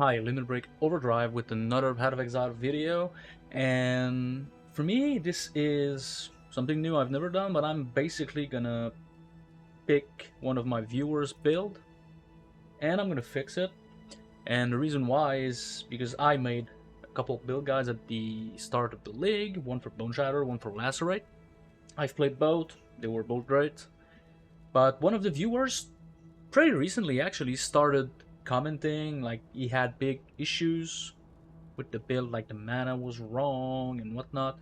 Hi, Limit Break Overdrive with another Path of Exile video, and for me this is something new I've never done, but I'm basically gonna pick one of my viewers' build, and I'm gonna fix it, and the reason why is because I made a couple of build guides at the start of the league, one for Bone Shatter, one for Lacerate. I've played both, they were both great, but one of the viewers pretty recently actually started commenting like he had big issues with the build, like the mana was wrong and whatnot.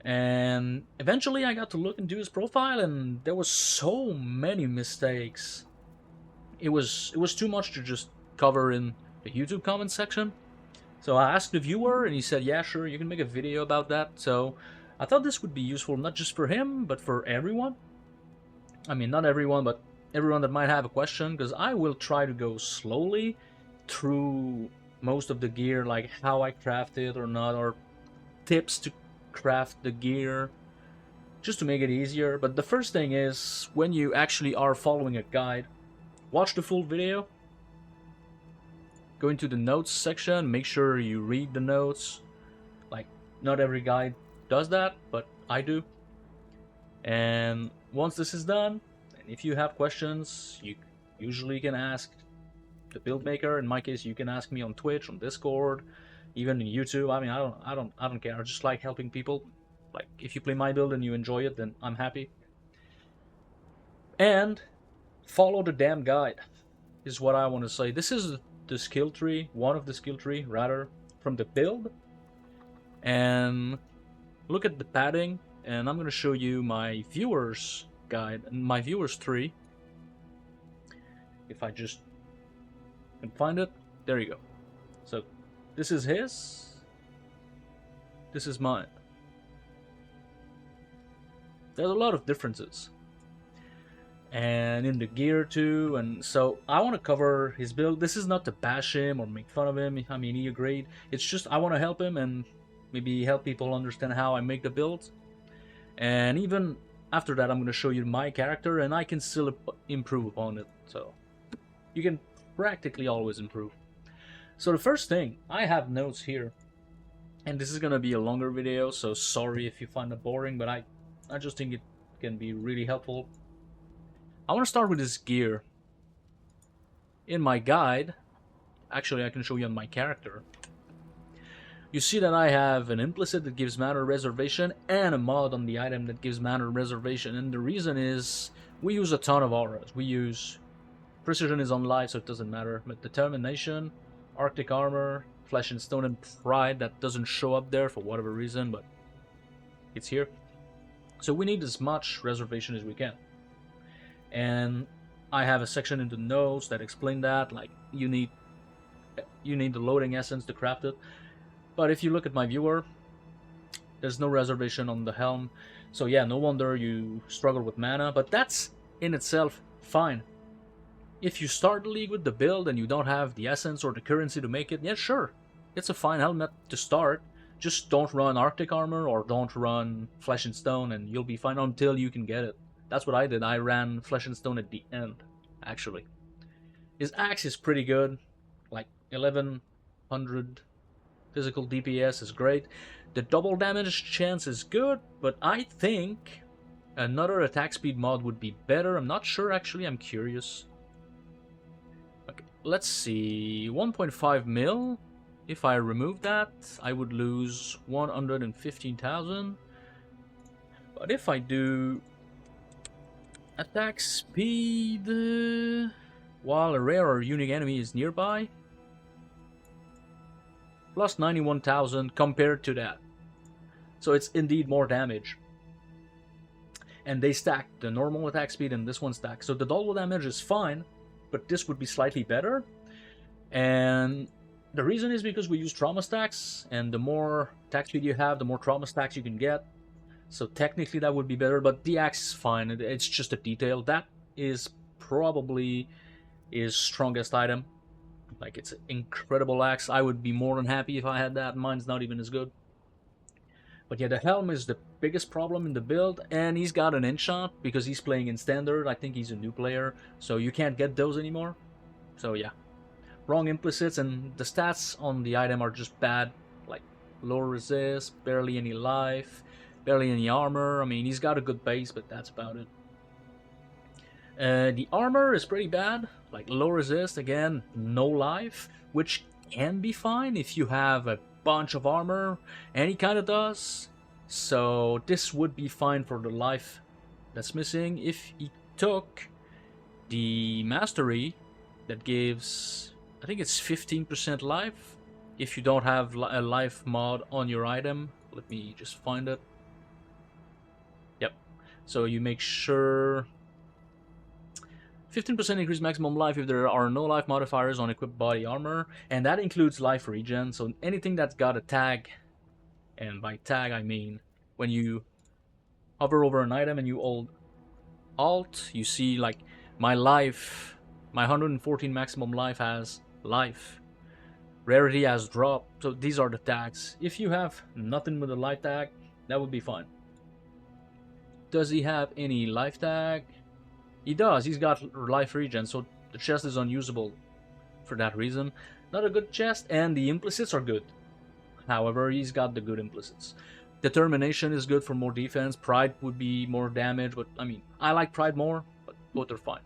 And eventually I got to look into his profile and there was so many mistakes. It was too much to just cover in the YouTube comment section. So I asked the viewer and he said, yeah, sure, you can make a video about that. So I thought this would be useful not just for him, but for everyone. I mean, not everyone, but everyone that might have a question, because I will try to go slowly through most of the gear, like how I craft it or not, or tips to craft the gear, just to make it easier. But the first thing is, when you actually are following a guide, watch the full video, go into the notes section, make sure you read the notes. Like, not every guide does that, but I do. And once this is done, if you have questions, you usually can ask the build maker. In my case, you can ask me on Twitch, on Discord, even in YouTube. I mean, I don't care. I just like helping people. Like, if you play my build and you enjoy it, then I'm happy. And follow the damn guide is what I want to say. This is the skill tree, one of the skill tree rather, from the build. And look at the padding, and I'm gonna show you my viewers guide and my viewers tree. If I just can find it, there you go. So this is his, this is mine. There's a lot of differences, and in the gear too. And so I want to cover his build. This is not to bash him or make fun of him. I mean, he agreed. It's just I want to help him and maybe help people understand how I make the builds. And even after that, I'm going to show you my character, and I can still improve upon it. So you can practically always improve. So the first thing, I have notes here, and this is going to be a longer video, so sorry if you find it boring, but I just think it can be really helpful. I want to start with this gear. In my guide, actually I can show you on my character. You see that I have an implicit that gives mana reservation and a mod on the item that gives mana reservation. And the reason is we use a ton of auras. We use precision is on life, so it doesn't matter. But determination, Arctic armor, flesh and stone, and pride, that doesn't show up there for whatever reason, but it's here. So we need as much reservation as we can. And I have a section in the notes that explain that, like you need the loading essence to craft it. But if you look at my viewer, there's no reservation on the helm. So yeah, no wonder you struggle with mana, but that's in itself fine. If you start the league with the build and you don't have the essence or the currency to make it, yeah, sure. It's a fine helmet to start. Just don't run Arctic armor or don't run Flesh and Stone and you'll be fine until you can get it. That's what I did. I ran Flesh and Stone at the end, actually. His axe is pretty good, like 1100 physical DPS is great. The double damage chance is good, but I think another attack speed mod would be better. I'm not sure, actually. I'm curious. Okay, let's see. 1.5 mil. If I remove that, I would lose 115,000. But if I do attack speed while a rare or unique enemy is nearby, plus 91,000 compared to that. So it's indeed more damage. And they stack the normal attack speed and this one stacks. So the double damage is fine, but this would be slightly better. And the reason is because we use trauma stacks, and the more attack speed you have, the more trauma stacks you can get. So technically that would be better, but the axe is fine. It's just a detail. That is probably his strongest item. Like, it's an incredible axe. I would be more than happy if I had that. Mine's not even as good. But yeah, the helm is the biggest problem in the build, and he's got an enchant because he's playing in standard. I think he's a new player, so you can't get those anymore. So yeah. wrong implicits, and the stats on the item are just bad. Like low resist, barely any life, barely any armor. I mean, he's got a good base, but that's about it. The armor is pretty bad, like low resist, again, no life, which can be fine if you have a bunch of armor, and he kind of does. So this would be fine for the life that's missing. If he took the mastery, that gives, I think it's 15% life, if you don't have a life mod on your item. Let me just find it. Yep. So you make sure 15% increased maximum life if there are no life modifiers on equipped body armor, and that includes life regen. So anything that's got a tag, and by tag I mean when you hover over an item and you hold Alt, you see like my life, my 114 maximum life has life. Rarity has dropped. So these are the tags. If you have nothing with a life tag, that would be fine. Does he have any life tag? He does. He's got life regen, so the chest is unusable for that reason. Not a good chest, and the implicits are good. However, he's got the good implicits. Determination is good for more defense. Pride would be more damage, but I mean, I like Pride more, but both are fine.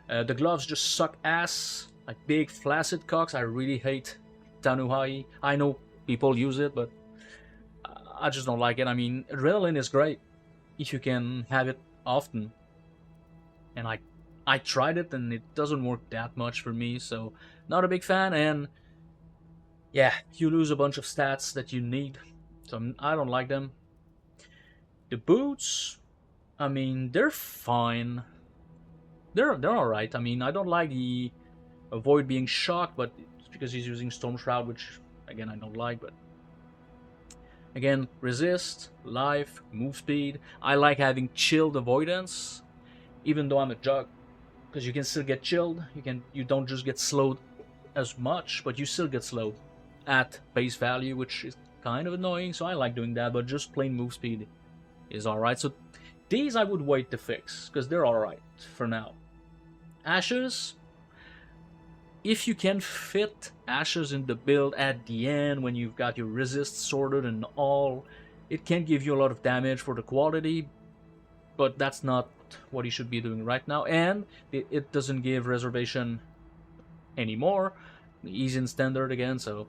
The gloves just suck ass, like big flaccid cocks. I really hate Tanuhai. I know people use it, but I just don't like it. I mean, adrenaline is great if you can have it often. And I tried it and it doesn't work that much for me, so not a big fan. And yeah, you lose a bunch of stats that you need, so I don't like them. The boots, I mean, they're fine. They're alright. I mean, I don't like the avoid being shocked, but it's because he's using Storm Shroud, which again I don't like. But again, resist, life, move speed. I like having chilled avoidance. Even though I'm a jug, because you can still get chilled. You don't just get slowed as much, but you still get slowed at base value, which is kind of annoying. So I like doing that, but just plain move speed is alright. So these I would wait to fix because they're alright for now. Ashes, if you can fit Ashes in the build at the end when you've got your resist sorted and all, it can give you a lot of damage for the quality, but that's not what he should be doing right now, and it doesn't give reservation anymore. He's in standard again, so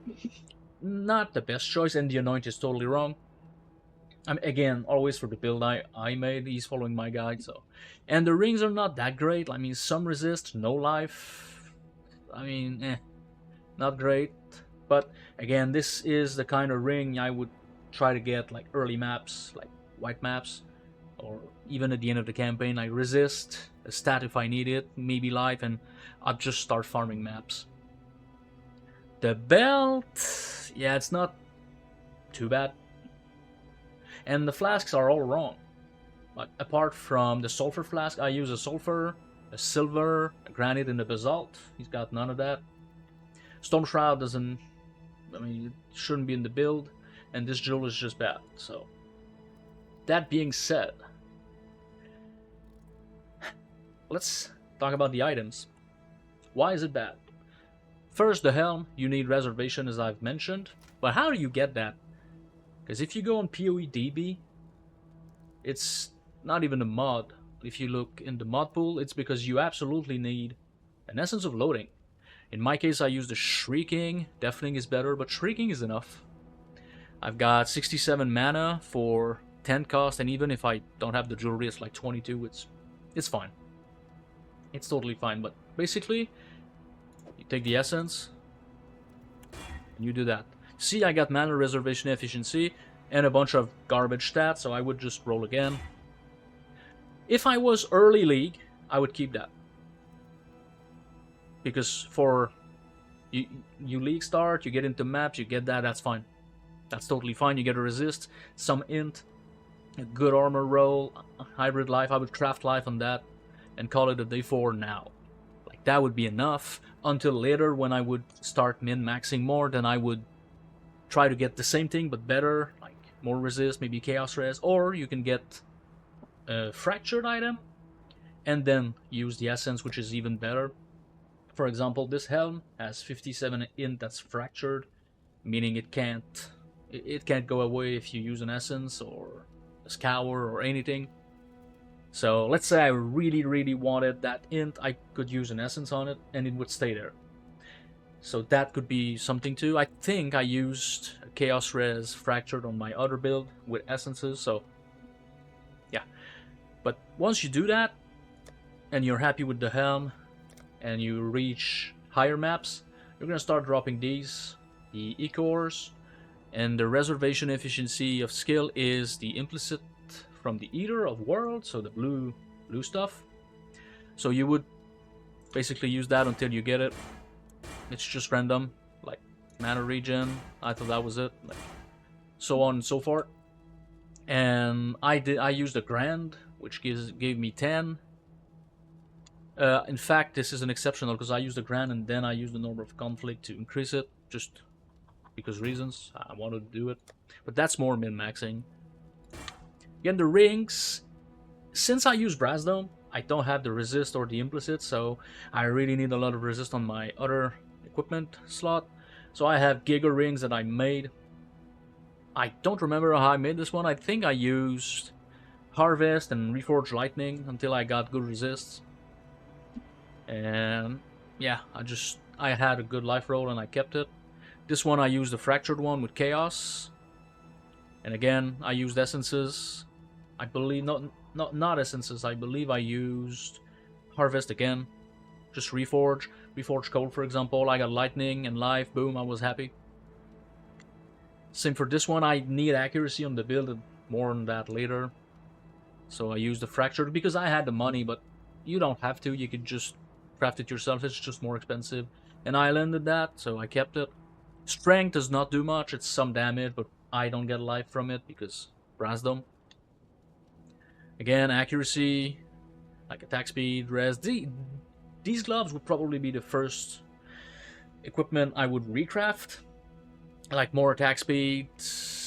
not the best choice, and the anoint is totally wrong. I mean, again, always for the build I made, he's following my guide, so. And the rings are not that great. I mean, some resist, no life. I mean, not great. But again, this is the kind of ring I would try to get like early maps, like white maps, or even at the end of the campaign. I resist a stat if I need it, maybe life, and I'll just start farming maps. The belt, yeah, it's not too bad. And the flasks are all wrong. Like, apart from the sulfur flask, I use a sulfur, a silver, a granite, and a basalt. He's got none of that. Storm Shroud doesn't, I mean, it shouldn't be in the build, and this jewel is just bad, so. That being said, let's talk about the items. Why is it bad? First, the helm, you need reservation as I've mentioned, but how do you get that? Because if you go on POE DB, it's not even a mod. If you look in the mod pool, it's because you absolutely need an essence of loading. In my case, I use the Shrieking. Deafening is better, but Shrieking is enough. I've got 67 mana for 10 cost, and even if I don't have the jewelry, it's like 22. It's fine. It's totally fine, but basically, you take the essence, and you do that. See, I got mana reservation efficiency, and a bunch of garbage stats, so I would just roll again. If I was early league, I would keep that. Because for you league start, you get into maps, you get that, that's fine. That's totally fine. You get a resist, some int, a good armor roll, a hybrid life. I would craft life on that and call it a day 4 now. Like, that would be enough until later when I would start min-maxing more. Then I would try to get the same thing but better, like more resist, maybe chaos res, or you can get a fractured item and then use the essence, which is even better. For example, this helm has 57 int that's fractured, meaning it can't go away if you use an essence or a scour or anything. So let's say I really wanted that int, I could use an essence on it and it would stay there. So that could be something too. I think I used Chaos Res Fractured on my other build with essences, so yeah. But once you do that, and you're happy with the helm, and you reach higher maps, you're gonna start dropping these, the Ecores, and the reservation efficiency of skill is the implicit from the Eater of Worlds, so the blue stuff. So you would basically use that until you get it. It's just random, like mana regen. I thought that was it, like so on and so forth. And I used a Grand, which gave me 10. In fact, this is an exceptional because I used the Grand and then I used the number of conflict to increase it, just because reasons. I wanted to do it, but that's more min-maxing. Again, the rings, since I use Brass Dome, I don't have the resist or the implicit, so I really need a lot of resist on my other equipment slot. So I have Giga rings that I made. I don't remember how I made this one. I think I used Harvest and Reforged Lightning until I got good resists. And yeah, I had a good life roll and I kept it. This one I used the Fractured one with Chaos. And again, I used essences. I believe not essences. I believe I used Harvest again. Just Reforge Cold, for example. I got Lightning and Life. Boom, I was happy. Same for this one. I need accuracy on the build. More on that later. So I used the Fractured because I had the money, but you don't have to. You could just craft it yourself. It's just more expensive. And I landed that, so I kept it. Strength does not do much. It's some damage, but I don't get life from it because Brass Dome. Again, accuracy, like attack speed, res. These gloves would probably be the first equipment I would recraft. Like more attack speed,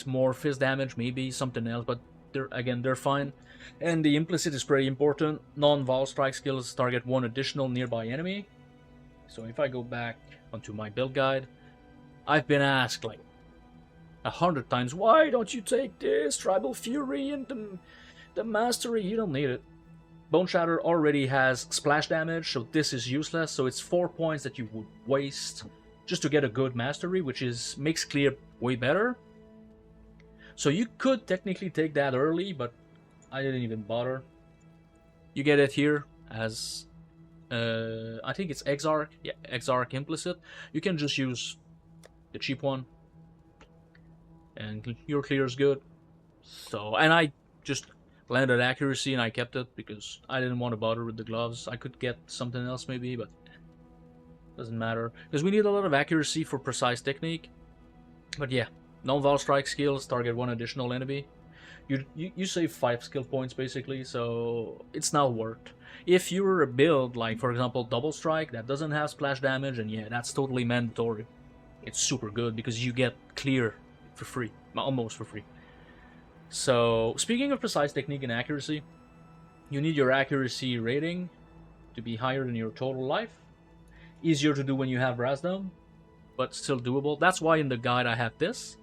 more fist damage, maybe something else, but they're fine. And the implicit is pretty important. Non-Vol strike skills target one additional nearby enemy. So if I go back onto my build guide, I've been asked like 100 times, why don't you take this Tribal Fury and the Mastery? You don't need it. Bone Shatter already has splash damage, so this is useless. So it's 4 points that you would waste just to get a good Mastery, which makes clear way better. So you could technically take that early, but I didn't even bother. You get it here as I think it's Exarch. Yeah, Exarch implicit. You can just use the cheap one, and your clear is good. So, and I just landed accuracy and I kept it because I didn't want to bother with the gloves. I could get something else maybe, but doesn't matter because we need a lot of accuracy for precise technique. But yeah, non-Vol strike skills target one additional enemy. You save 5 skill points basically, so it's not worth. If you're a build like, for example, double strike that doesn't have splash damage, and yeah, that's totally mandatory. It's super good because you get clear for free, almost for free. So speaking of precise technique and accuracy, you need your accuracy rating to be higher than your total life. Easier to do when you have Brass Dome, but still doable. That's why in the guide I have this,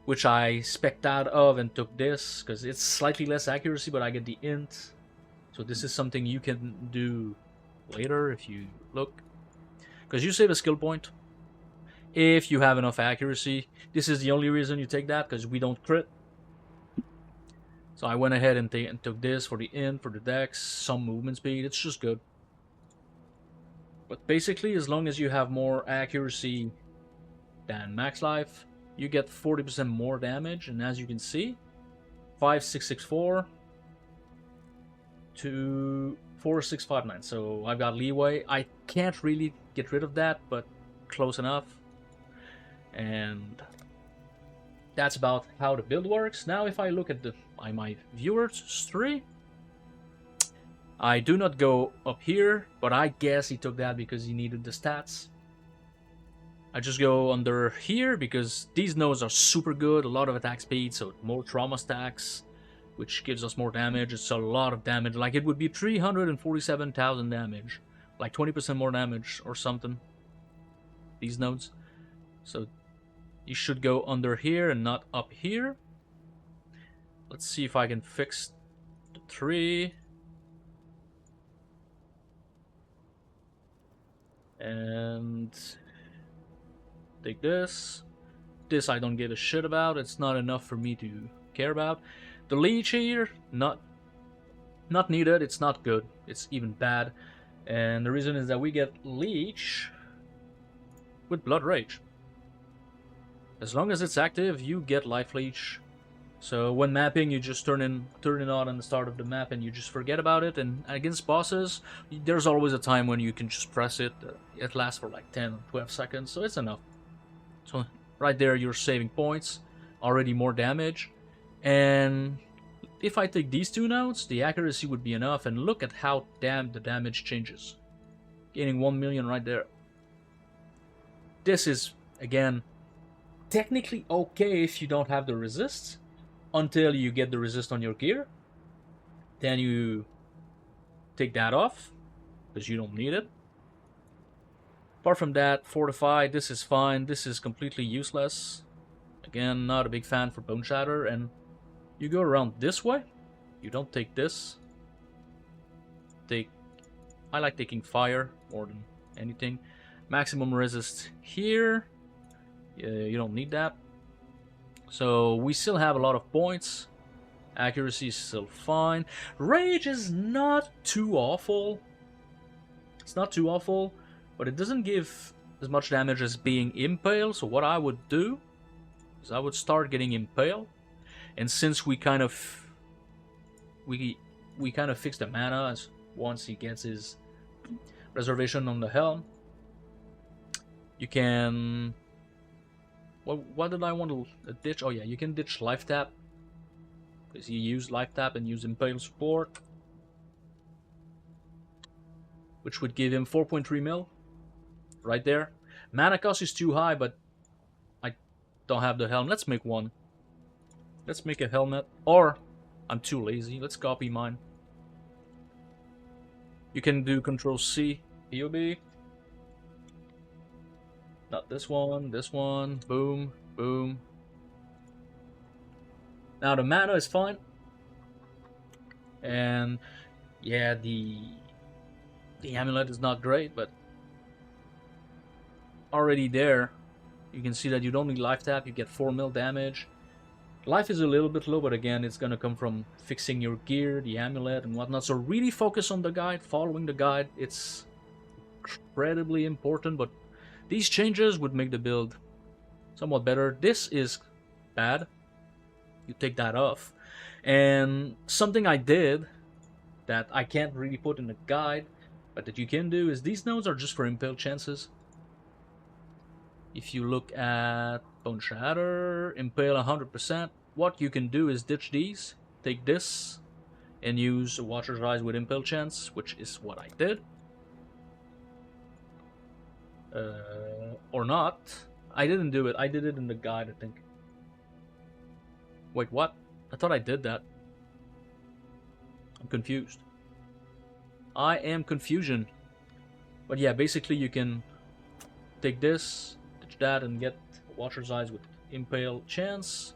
which I spec'd out of and took this because it's slightly less accuracy, but I get the int. So this is something you can do later if you look, because you save a skill point if you have enough accuracy. This is the only reason you take that, because we don't crit. So I went ahead and took this for the int, for the dex, some movement speed. It's just good. But basically, as long as you have more accuracy than max life, you get 40% more damage. And as you can see, 5664 to 4659. So I've got leeway. I can't really get rid of that, but close enough. And that's about how the build works. Now if I look at my viewers tree, I do not go up here, but I guess he took that because he needed the stats. I just go under here because these nodes are super good, a lot of attack speed, so more trauma stacks, which gives us more damage. It's a lot of damage, like it would be 347,000 damage like 20% more damage or something. These nodes. So you should go under here and not up here. Let's see if I can fix the tree. And take this. This I don't give a shit about. It's not enough for me to care about. The leech here, not needed. It's not good. It's even bad. And the reason is that we get leech with blood rage. As long as it's active, you get life leech. So when mapping, you just turn it on the start of the map, and you just forget about it. And against bosses, there's always a time when you can just press it. It lasts for like 10 or 12 seconds, so it's enough. So right there, you're saving points, already more damage. And if I take these two nodes, the accuracy would be enough. And look at how the damage changes. Gaining 1 million right there. This is, again, technically okay if you don't have the resist, until you get the resist on your gear. Then you take that off, because you don't need it. Apart from that, fortify, this is fine. This is completely useless. Again, not a big fan for Bone Shatter. And you go around this way. You don't take this. I like taking fire more than anything. Maximum resist here. You don't need that. So we still have a lot of points. Accuracy is still fine. Rage is not too awful. It's not too awful, but it doesn't give as much damage as being impaled. So what I would do is I would start getting impaled. And since we kind of fix the mana as once he gets his reservation on the helm, you can. What did I want to ditch? Oh yeah, you can ditch life tap, because you use life tap and use impale support, which would give him 4.3 mil right there. Mana cost is too high, but I don't have the helm. Let's make one. Let's make a helmet. Or I'm too lazy. Let's copy mine. You can do Control C, POB. Not this one, this one. Boom, boom. Now the mana is fine. And yeah, the amulet is not great, but already there, you can see that you don't need life tap. You get 4 mil damage. Life is a little bit low, but again, it's gonna come from fixing your gear, the amulet, and whatnot. So really focus on the guide, following the guide. It's incredibly important, but these changes would make the build somewhat better. This is bad. You take that off. And something I did that I can't really put in the guide, but that you can do, is these nodes are just for impale chances. If you look at Bone Shatter, impale 100%, what you can do is ditch these, take this, and use Watcher's Eyes with impale chance, which is what I did. Or not. I didn't do it. I did it in the guide, I think. Wait, what? I thought I did that. I'm confused. I am confusion. But yeah, basically you can take this, ditch that, and get Watcher's Eyes with impale chance,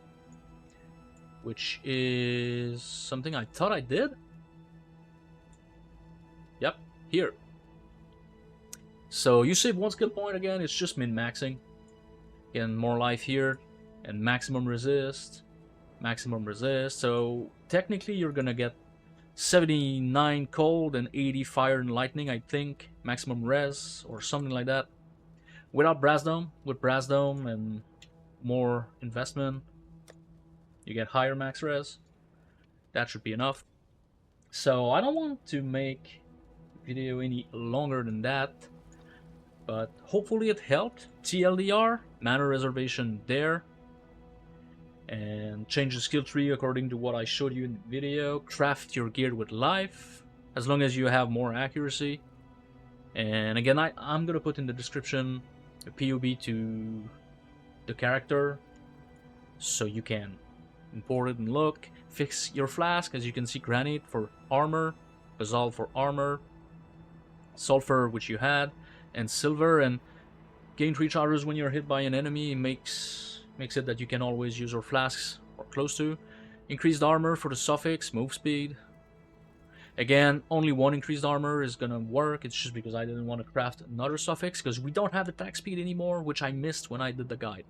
which is something I thought I did. Yep, here. So you save 1 skill point again, it's just min-maxing. Again, more life here, and maximum resist. So technically you're gonna get 79 cold and 80 fire and lightning, I think. Maximum res, or something like that. Without Brass Dome. With Brass Dome and more investment, you get higher max res. That should be enough. So I don't want to make the video any longer than that, but hopefully it helped. TLDR, mana reservation there, and change the skill tree according to what I showed you in the video. Craft your gear with life, as long as you have more accuracy. And again, I'm gonna put in the description a POB to the character, so you can import it and look. Fix your flask, as you can see, granite for armor, basalt for armor. sulfur, which you had, and silver, and gain 3 charges when you're hit by an enemy. Makes it that you can always use your flasks, or close to. Increased armor for the suffix, move speed. Again, only 1 increased armor is gonna work. It's just because I didn't want to craft another suffix, because we don't have attack speed anymore, which I missed when I did the guide.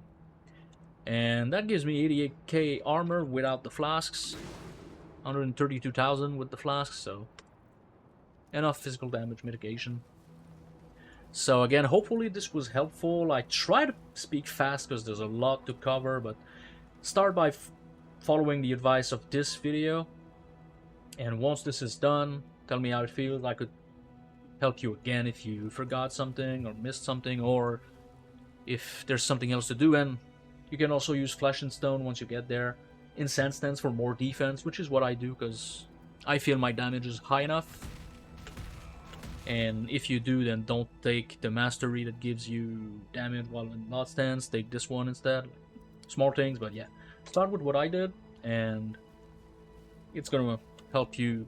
And that gives me 88k armor without the flasks. 132,000 with the flasks, so enough physical damage mitigation. So again, hopefully this was helpful. I try to speak fast because there's a lot to cover, but start by following the advice of this video. And once this is done, tell me how it feels. I could help you again if you forgot something or missed something, or if there's something else to do. And you can also use Flesh and Stone once you get there. Incense stands for more defense, which is what I do because I feel my damage is high enough. And if you do, then don't take the mastery that gives you damage while in lot stance. Take this one instead. Small things, but yeah. Start with what I did, and it's gonna help you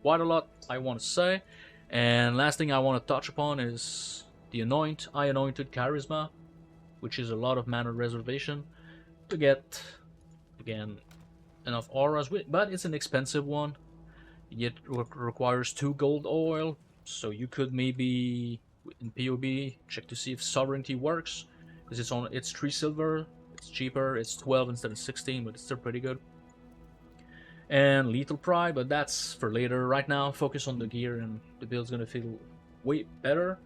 quite a lot, I want to say. And last thing I want to touch upon is the I Anointed Charisma, which is a lot of mana reservation to get, again, enough auras, but it's an expensive one. It requires 2 gold oil. So you could maybe in POE check to see if sovereignty works, because it's 3 silver. It's cheaper. It's 12 instead of 16, but it's still pretty good. And lethal pride, but that's for later. Right now, focus on the gear, and the build's gonna feel way better.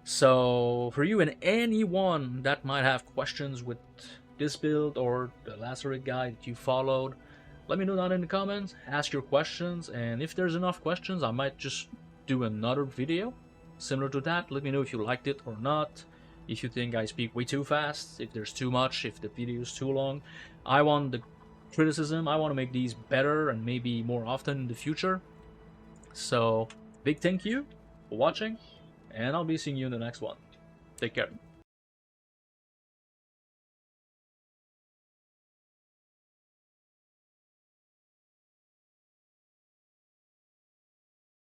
So for you and anyone that might have questions with this build or the lacerate guide that you followed, let me know down in the comments. Ask your questions, and if there's enough questions, I might just do another video similar to that. Let me know if you liked it or not, if you think I speak way too fast, if there's too much, if the video is too long. I want the criticism. I want to make these better and maybe more often in the future. So big thank you for watching, and I'll be seeing you in the next one. Take care.